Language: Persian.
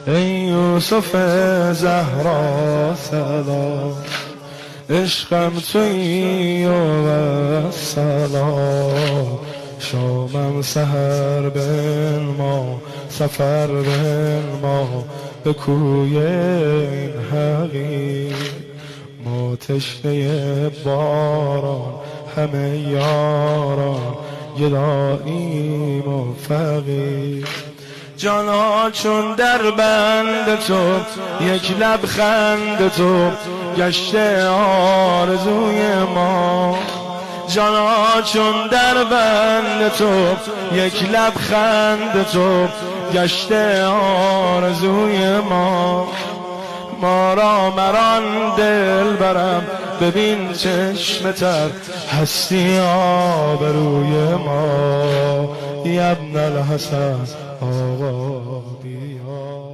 ای یوسف زهرا سلام، عشقم تویی و سلام. شامم سحر بنما، سفر بنما به کوی این حقیر. ما تشنه باران همه یاران، گداییم و فقیر. جانا چون در بند تو، یک لبخند تو گشته آرزوی ما. جانا چون در بند تو، یک لبخند تو گشته آرزوی ما. ما را مران دل برم، ببین چشم تر هستی آبروی ما. ابن الحسن آقا بیا.